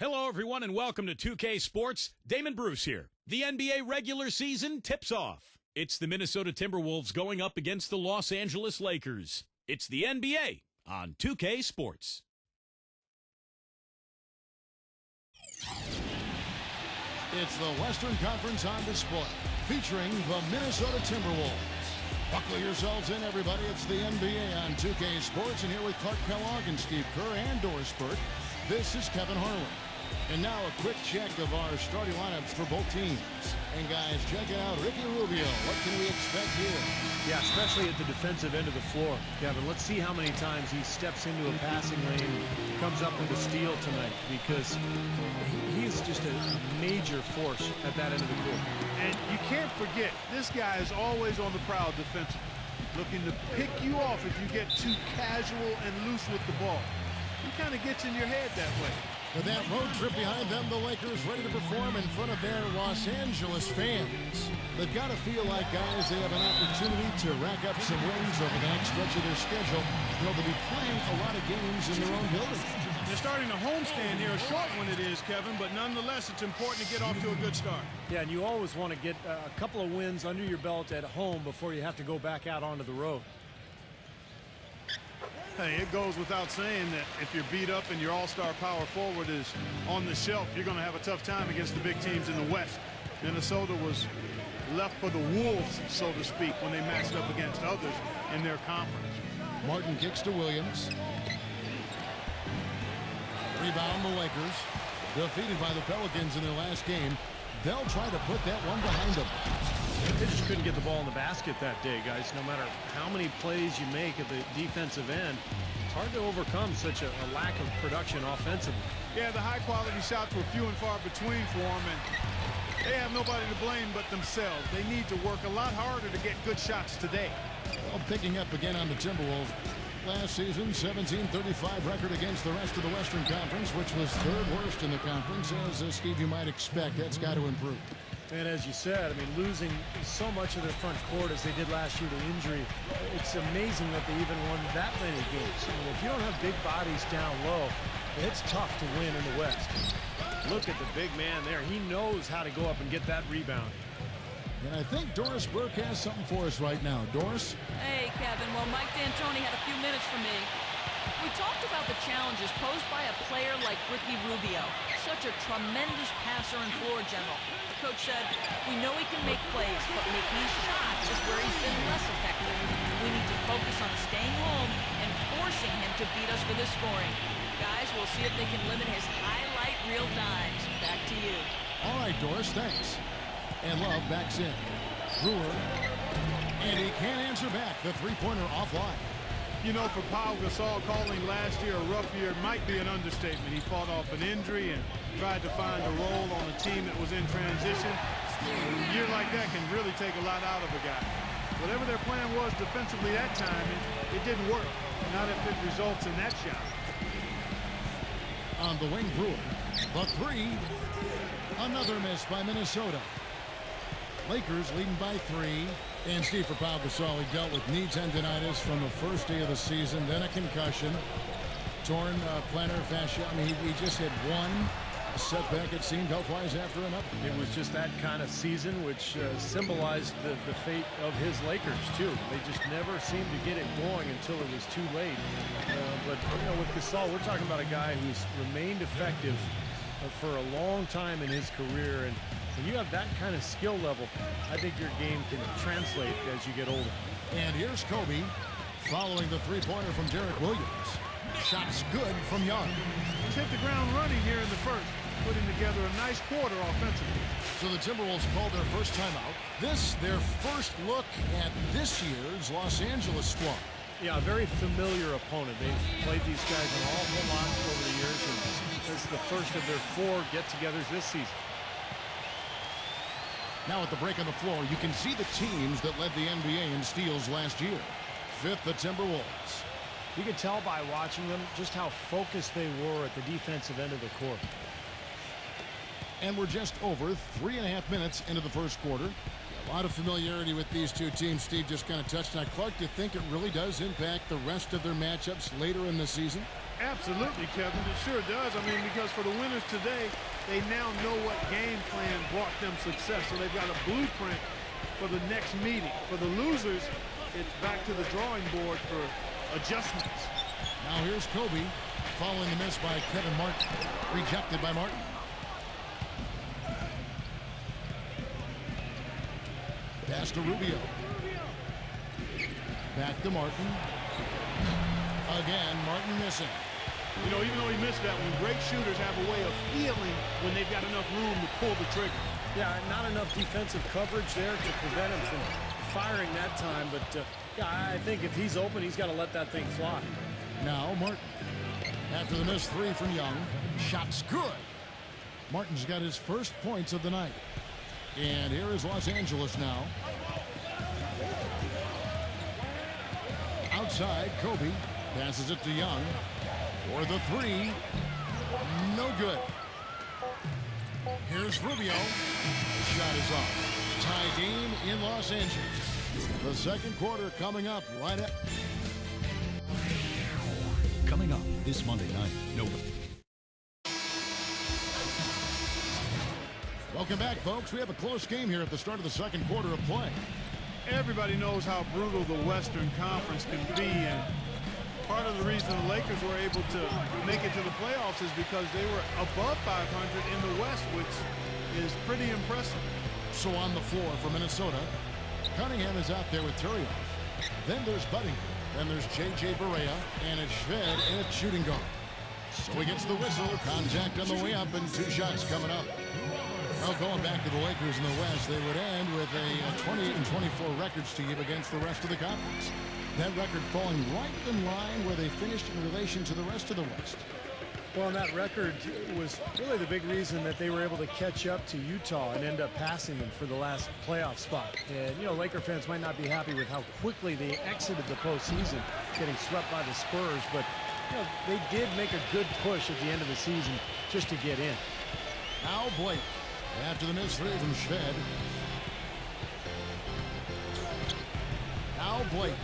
Hello, everyone, and welcome to 2K Sports. Damon Bruce here. The NBA regular season tips off. It's the Minnesota Timberwolves going up against the Los Angeles Lakers. It's the NBA on 2K Sports. It's the Western Conference on display, featuring the Minnesota Timberwolves. Buckle yourselves in, everybody. It's the NBA on 2K Sports, and here with Clark Kellogg and Steve Kerr and Doris Burke, this is Kevin Harlan. And now a quick check of our starting lineups for both teams. And guys, check it out. Ricky Rubio, what can we expect here? Yeah, especially at the defensive end of the floor, Kevin. Let's see how many times he steps into a passing lane, comes up with a steal tonight, because he's just a major force at that end of the court. And you can't forget, this guy is always on the prowl defensively, looking to pick you off if you get too casual and loose with the ball. He kind of gets in your head that way. With that road trip behind them, the Lakers ready to perform in front of their Los Angeles fans. They've got to feel like, guys, they have an opportunity to rack up some wins over the next stretch of their schedule. They'll be playing a lot of games in their own building. They're starting a homestand here, a short one it is, Kevin, but nonetheless, it's important to get off to a good start. Yeah, and you always want to get a couple of wins under your belt at home before you have to go back out onto the road. Hey, it goes without saying that if you're beat up and your all-star power forward is on the shelf, you're going to have a tough time against the big teams in the West. Minnesota was left for the wolves, so to speak, when they matched up against others in their conference. Martin kicks to Williams. Rebound the Lakers. Defeated by the Pelicans in their last game. They'll try to put that one behind them. They just couldn't get the ball in the basket that day, guys. No matter how many plays you make at the defensive end, it's hard to overcome such a lack of production offensively. Yeah, the high-quality shots were few and far between for them, and they have nobody to blame but themselves. They need to work a lot harder to get good shots today. Well, picking up again on the Timberwolves. Last season, 17-35 record against the rest of the Western Conference, which was third worst in the conference. As Steve, you might expect, that's got to improve. And as you said, I mean, losing so much of their front court as they did last year to injury, it's amazing that they even won that many games. I mean, if you don't have big bodies down low, it's tough to win in the West. Look at the big man there. He knows how to go up and get that rebound. And I think Doris Burke has something for us right now. Doris? Hey, Kevin. Well, Mike D'Antoni had a few minutes for me. We talked about the challenges posed by a player like Ricky Rubio, such a tremendous passer and floor general. The coach said, we know he can make plays, but making shots is where he's been less effective. We need to focus on staying home and forcing him to beat us for the scoring. Guys, we'll see if they can limit his highlight reel dimes. Back to you. All right, Doris, thanks. And Love backs in. Brewer. And he can't answer back. The three-pointer offline. You know, for Pau Gasol, calling last year a rough year might be an understatement. He fought off an injury and tried to find a role on a team that was in transition. A year like that can really take a lot out of a guy. Whatever their plan was defensively that time, it didn't work. Not if it results in that shot. On the wing, Brewer. The three. Another miss by Minnesota. Lakers leading by 3. And Steve, for Pau Gasol, he dealt with knee tendonitis from the first day of the season, then a concussion, torn plantar fascia. I mean, he just had one setback, it seemed, health-wise after another. It was just that kind of season, which symbolized the fate of his Lakers, too. They just never seemed to get it going until it was too late. But, you know, with Gasol, we're talking about a guy who's remained effective for a long time in his career, and when you have that kind of skill level, I think your game can translate as you get older. And here's Kobe following the three-pointer from Derek Williams. Shots good from Young. He's hit the ground running here in the first, putting together a nice quarter offensively. So the Timberwolves called their first timeout. This, their first look at this year's Los Angeles squad. Yeah, a very familiar opponent. They've played these guys an awful lot over the years, and this is the first of their 4 get-togethers this season. Now at the break on the floor, you can see the teams that led the NBA in steals last year. 5th, the Timberwolves. You could tell by watching them just how focused they were at the defensive end of the court. And we're just over 3.5 minutes into the first quarter. A lot of familiarity with these two teams. Steve just kind of touched on. Clark, do you think it really does impact the rest of their matchups later in the season? Absolutely, Kevin. It sure does. I mean, because for the winners today, they now know what game plan brought them success. So they've got a blueprint for the next meeting. For the losers, it's back to the drawing board for adjustments. Now here's Kobe following the miss by Kevin Martin. Rejected by Martin. Pass to Rubio. Back to Martin. Again, Martin missing. You know, even though he missed that one, great shooters have a way of feeling when they've got enough room to pull the trigger. Yeah, not enough defensive coverage there to prevent him from firing that time. But, yeah, I think if he's open, he's got to let that thing fly. Now Martin. After the missed three from Young. Shot's good. Martin's got his first points of the night. And here is Los Angeles now. Outside, Kobe passes it to Young. For the three. No good. Here's Rubio. The shot is off. Tie game in Los Angeles. The second quarter coming up right at... Coming up this Monday night. Welcome back, folks. We have a close game here at the start of the second quarter of play. Everybody knows how brutal the Western Conference can be, and part of the reason the Lakers were able to make it to the playoffs is because they were above 500 in the West, which is pretty impressive. So on the floor for Minnesota, Cunningham is out there with Turioff. Then there's Buddingham. Then there's J.J. Barea, and it's Shved at shooting guard. So he gets the whistle. Contact on the way up, and two shots coming up. Well, going back to the Lakers in the West, they would end with a 28-24 records team against the rest of the conference. That record falling right in line where they finished in relation to the rest of the West. Well, and that record was really the big reason that they were able to catch up to Utah and end up passing them for the last playoff spot. And, you know, Laker fans might not be happy with how quickly they exited the postseason, getting swept by the Spurs, but, you know, they did make a good push at the end of the season just to get in. Now Blake, after the missed three from Shved. Now Blake.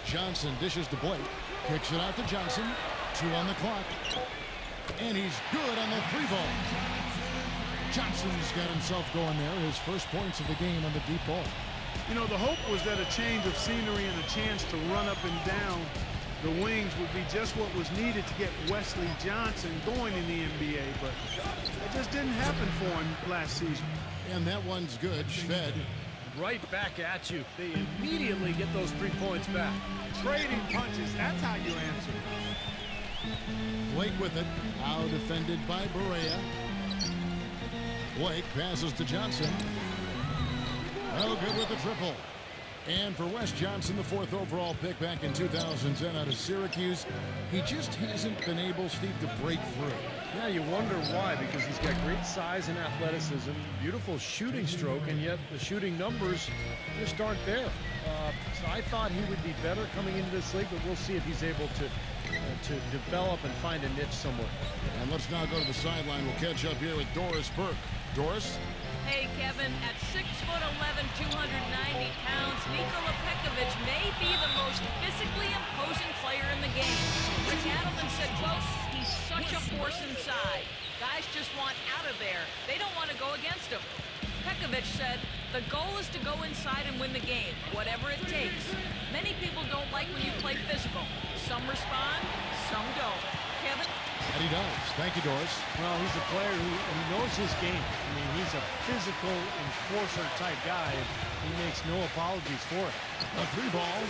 Johnson dishes to Blake. Kicks it out to Johnson. 2 on the clock. And he's good on the three ball. Johnson's got himself going there. His first points of the game on the deep ball. You know, the hope was that a change of scenery and a chance to run up and down the wings would be just what was needed to get Wesley Johnson going in the NBA, but it just didn't happen for him last season. And that one's good. Shved. Right back at you. They immediately get those 3 points back. Trading punches, that's how you answer. Blake with it. Now defended by Barea. Blake passes to Johnson. No good with the triple. And for Wes Johnson, the 4th overall pick back in 2010 out of Syracuse, he just hasn't been able, Steve, to break through. Yeah, you wonder why, because he's got great size and athleticism, beautiful shooting stroke, and yet the shooting numbers just aren't there. So I thought he would be better coming into this league, but we'll see if he's able to develop and find a niche somewhere. And let's now go to the sideline. We'll catch up here with Doris Burke. Doris? Hey, Kevin, at 6'11", 290 pounds, Nikola Pekovic may be the most physically imposing player in the game. Rick Adelman said, quote, he's such a force inside. Guys just want out of there. They don't want to go against him. Pekovic said, the goal is to go inside and win the game, whatever it takes. Many people don't like when you play physical. Some respond, some don't. Kevin? And he does. Thank you, Doris. Well, he's a player who knows his game. I mean, he's a physical enforcer type guy, and he makes no apologies for it. A 3 ball.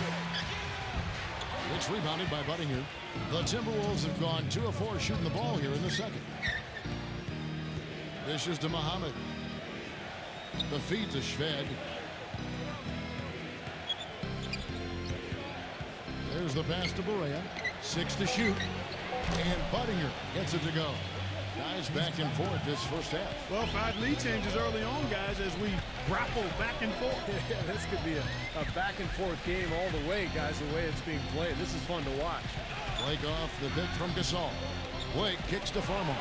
It's rebounded by Buddingham. The Timberwolves have gone 2 of 4 shooting the ball here in the second. This is to Muhammad. The feed to Shved. There's the pass to Barea. 6 to shoot. And Buddingham gets it to go. Guys back and forth this first half. Well, 5 lead changes early on, guys, as we grapple back and forth. Yeah, this could be a back and forth game all the way, guys, the way it's being played. This is fun to watch. Break off the bit from Gasol. Blake kicks to Farmer.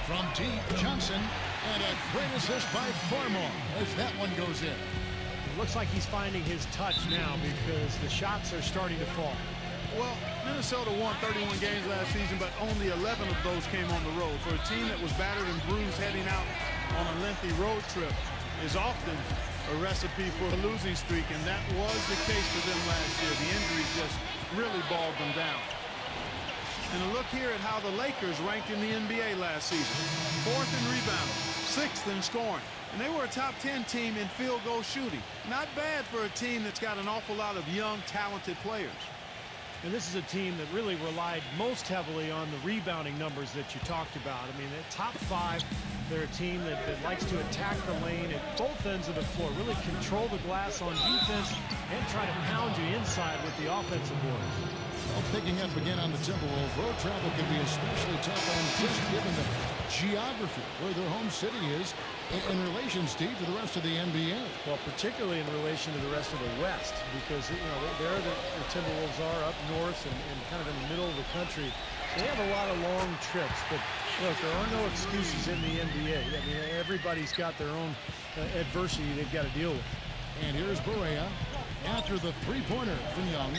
From deep, Johnson And a great assist by Farmore as that one goes in. It looks like he's finding his touch now because the shots are starting to fall. Well, Minnesota won 31 games last season, but only 11 of those came on the road. For a team that was battered and bruised heading out on a lengthy road trip is often a recipe for a losing streak, and that was the case for them last year. The injuries just really bogged them down. And a look here at how the Lakers ranked in the NBA last season. 4th in rebounding, 6th in scoring. And they were a top 10 team in field goal shooting. Not bad for a team that's got an awful lot of young, talented players. And this is a team that really relied most heavily on the rebounding numbers that you talked about. I mean, at top 5, they're a team that likes to attack the lane at both ends of the floor, really control the glass on defense and try to pound you inside with the offensive boards. Well, picking up again on the Timberwolves, road travel can be especially tough on just given the geography where their home city is in relation, Steve, to the rest of the NBA. Well, particularly in relation to the rest of the West, because, you know, there the Timberwolves are up north and kind of in the middle of the country. So they have a lot of long trips, but look, there are no excuses in the NBA. I mean, everybody's got their own adversity they've got to deal with. And here's Barea after the three-pointer from Young,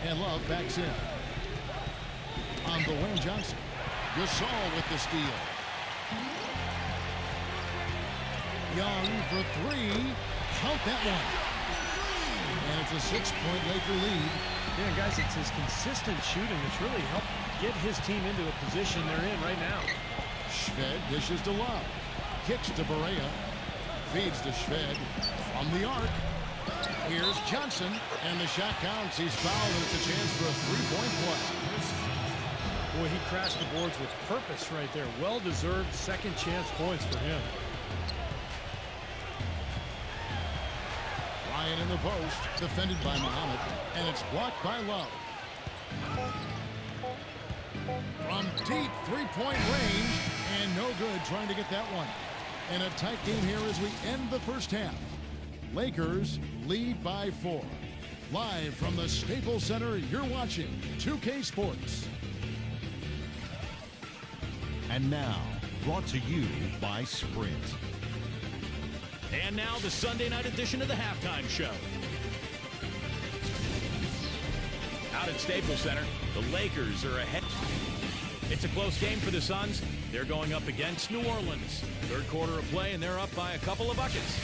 and Love backs in. On Dwayne Johnson. Gasol with the steal. Young for 3. Count that one. And it's a 6-point Laker lead. Yeah, guys, it's his consistent shooting that's really helped get his team into a position they're in right now. Shved dishes to Love. Kicks to Barea. Feeds to Shved from the arc. Here's Johnson, and the shot counts. He's fouled, and it's a chance for a three-point play. Boy, he crashed the boards with purpose right there. Well-deserved second chance points for him. Ryan in the post, defended by Muhammad, and it's blocked by Love. From deep three-point range, and no good trying to get that one. And a tight game here as we end the first half. Lakers lead by 4. Live from the Staples Center, you're watching 2K Sports. And now, brought to you by Sprint. And now the Sunday night edition of the Halftime Show. Out at Staples Center, the Lakers are ahead. It's a close game for the Suns. They're going up against New Orleans. Third quarter of play, and they're up by a couple of buckets.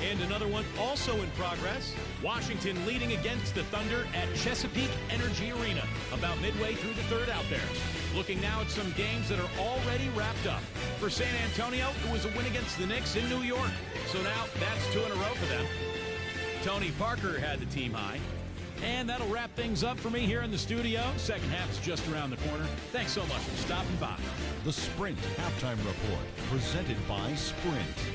And another one also in progress. Washington leading against the Thunder at Chesapeake Energy Arena. About midway through the third out there. Looking now at some games that are already wrapped up. For San Antonio, it was a win against the Knicks in New York. So now that's 2 in a row for them. Tony Parker had the team high. And that'll wrap things up for me here in the studio. Second half's just around the corner. Thanks so much for stopping by. The Sprint Halftime Report, presented by Sprint.